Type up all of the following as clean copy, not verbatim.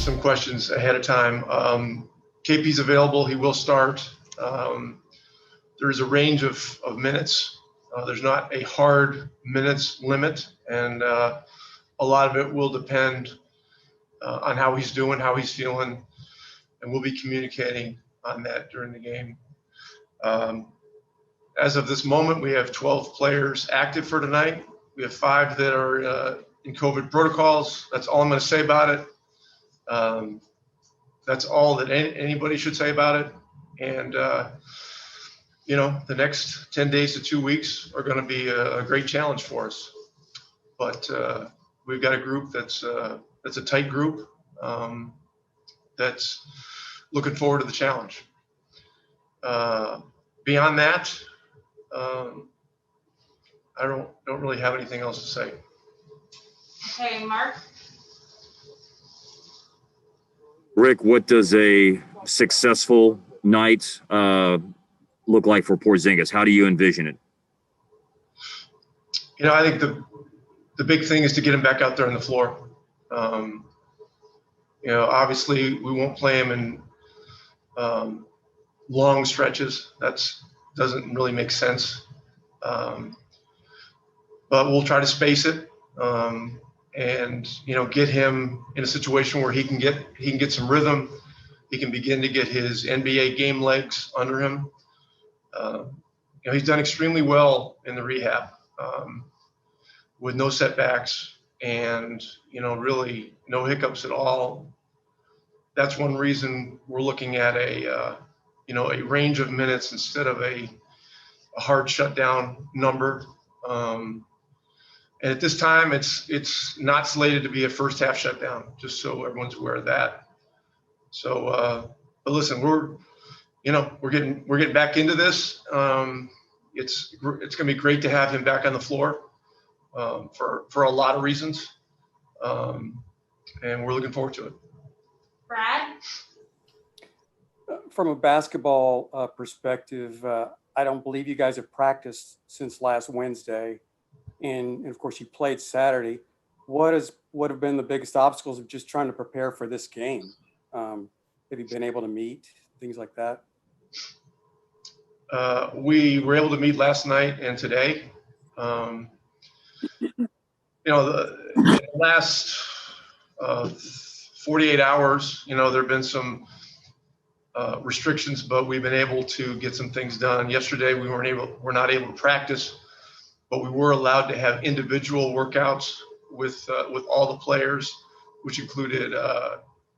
some questions ahead of time. KP's available. He will start. There's a range of minutes. There's not a hard minutes limit, and a lot of it will depend on how he's doing, how he's feeling, and we'll be communicating on that during the game. As of this moment, we have 12 players active for tonight. We have 5 that are in COVID protocols. That's all I'm going to say about it. That's all that anybody should say about it. And, you know, the next 10 days to 2 weeks are going to be a great challenge for us. But we've got a group that's a tight group that's looking forward to the challenge. Beyond that, I don't really have anything else to say. Okay, Mark. Rick, what does a successful night look like for Porzingis? How do you envision it? You know, I think the big thing is to get him back out there on the floor. You know, obviously we won't play him in long stretches. That doesn't really make sense. But we'll try to space it and, you know, get him in a situation where he can get some rhythm. He can begin to get his NBA game legs under him. You know, he's done extremely well in the rehab with no setbacks and, you know, really no hiccups at all. That's one reason we're looking at you know, a range of minutes instead of a hard shutdown number. And at this time, it's not slated to be a first half shutdown, just so everyone's aware of that. So, but listen, we're getting back into this. It's going to be great to have him back on the floor for a lot of reasons, and we're looking forward to it. Brad? From a basketball perspective, I don't believe you guys have practiced since last Wednesday. And of course, you played Saturday. What have been the biggest obstacles of just trying to prepare for this game? Have you been able to meet, things like that? We were able to meet last night and today. You know, the last 48 hours, you know, there have been some restrictions, but we've been able to get some things done. Yesterday, we're not able to practice, but we were allowed to have individual workouts with all the players, which included,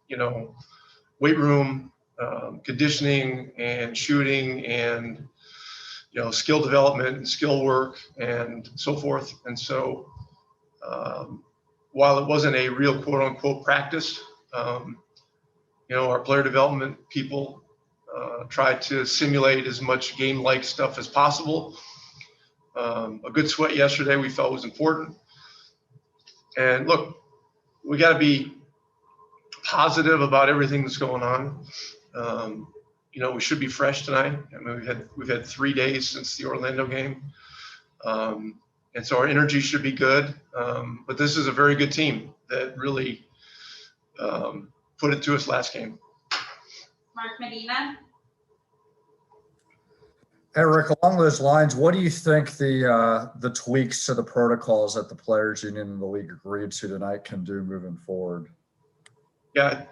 you know, weight room, conditioning and shooting and, you know, skill development and skill work and so forth. And so while it wasn't a real quote unquote practice, you know, our player development people tried to simulate as much game-like stuff as possible. A good sweat yesterday we felt was important. And look, we got to be positive about everything that's going on. You know, we should be fresh tonight. I mean, we've had 3 days since the Orlando game. And so our energy should be good. But this is a very good team that really put it to us last game. Mark Medina? Eric, along those lines, what do you think the tweaks to the protocols that the Players Union and the league agreed to tonight can do moving forward? Yeah,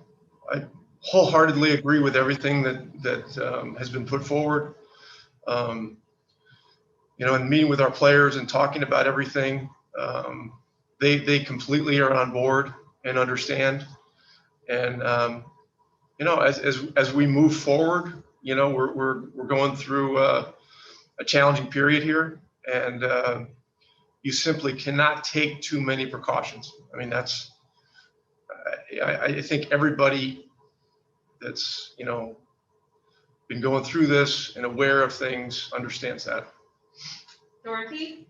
I wholeheartedly agree with everything that has been put forward. You know, in meeting with our players and talking about everything, they completely are on board and understand. And you know, as we move forward, you know, we're going through a challenging period here, and you simply cannot take too many precautions. I mean, that's I think everybody that's, you know, been going through this and aware of things understands that. Dorothy?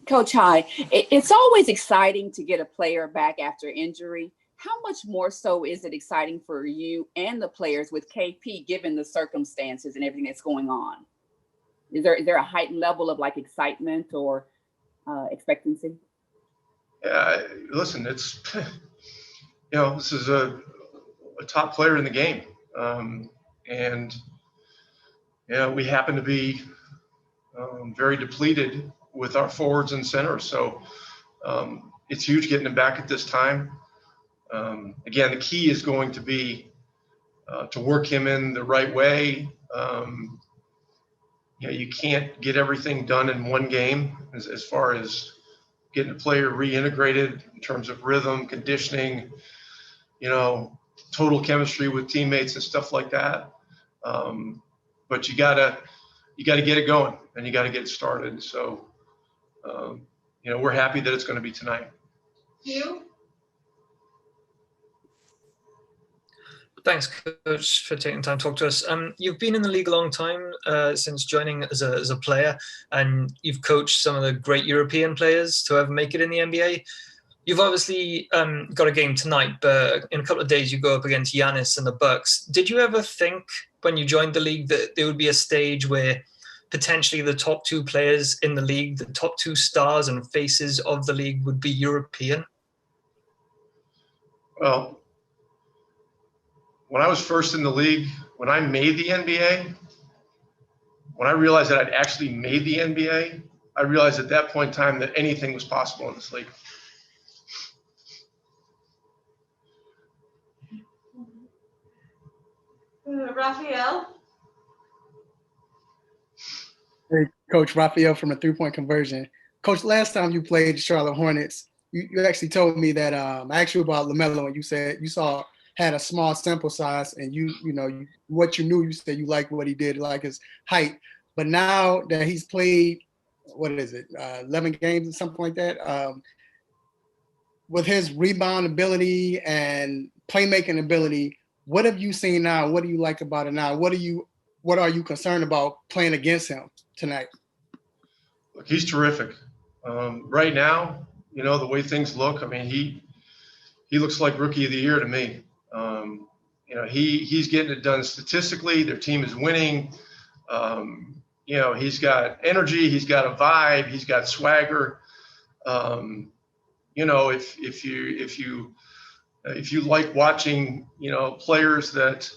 Coach, hi. It's always exciting to get a player back after injury. How much more so is it exciting for you and the players with KP, given the circumstances and everything that's going on? Is there a heightened level of like excitement or expectancy? Listen, it's, this is a top player in the game. And, we happen to be very depleted with our forwards and centers. So it's huge getting him back at this time. Again, the key is going to be to work him in the right way. You can't get everything done in one game as far as getting a player reintegrated in terms of rhythm, conditioning, total chemistry with teammates and stuff like that. But you gotta get it going and you gotta get it started. So, we're happy that it's going to be tonight. Hugh? Thanks, Coach, for taking time to talk to us. You've been in the league a long time, since joining as a player, and you've coached some of the great European players to ever make it in the NBA. You've obviously got a game tonight, but in a couple of days you go up against Giannis and the Bucks. Did you ever think when you joined the league that there would be a stage where potentially the top two players in the league, the top two stars and faces of the league, would be European? Well, when I was first in the league, when I made the NBA, when I realized that I'd actually made the NBA, I realized at that point in time that anything was possible in this league. Raphael? Hey, Coach, Raphael from a three-point conversion. Coach, last time you played Charlotte Hornets, you actually told me that I asked you about LaMelo, and you said you had a small sample size, and what you knew, you said you liked what he did, like his height. But now that he's played, 11 games or something like that, with his rebound ability and playmaking ability, what have you seen now? What do you like about it now? What are you concerned about playing against him tonight? Look, he's terrific. Right now, the way things look, I mean, he looks like rookie of the year to me. He's getting it done statistically. Their team is winning. He's got energy. He's got a vibe. He's got swagger. If you like watching, players that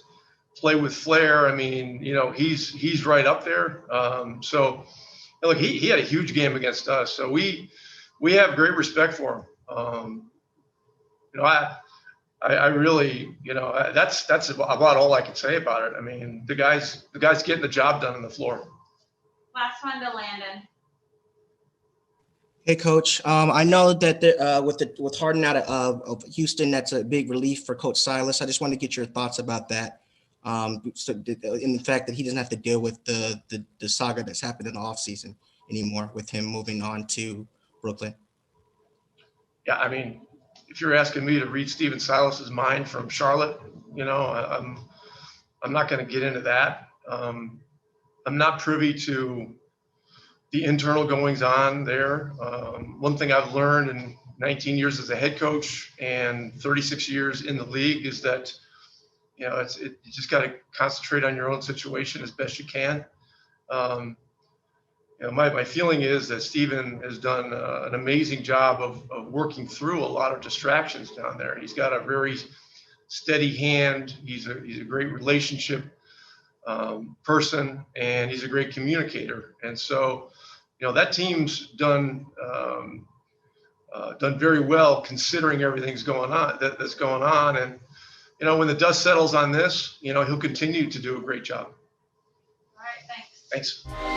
play with flair, I mean, he's right up there. So look, he had a huge game against us. So we have great respect for him. I really, that's about all I can say about it. I mean, the guy's getting the job done on the floor. Last one to Landon. Hey, Coach. I know that with Harden out of Houston, that's a big relief for Coach Silas. I just want to get your thoughts about that. So in the fact that he doesn't have to deal with the saga that's happened in the offseason anymore with him moving on to Brooklyn. Yeah, I mean, if you're asking me to read Steven Silas's mind from Charlotte, I'm not going to get into that. I'm not privy to the internal goings on there. One thing I've learned in 19 years as a head coach and 36 years in the league is that, you just got to concentrate on your own situation as best you can. My feeling is that Steven has done an amazing job of working through a lot of distractions down there. He's got a very steady hand. He's a great relationship person, and he's a great communicator. And so, that team's done very well considering everything's going on that's going on. And when the dust settles on this, he'll continue to do a great job. All right, thanks. Thanks.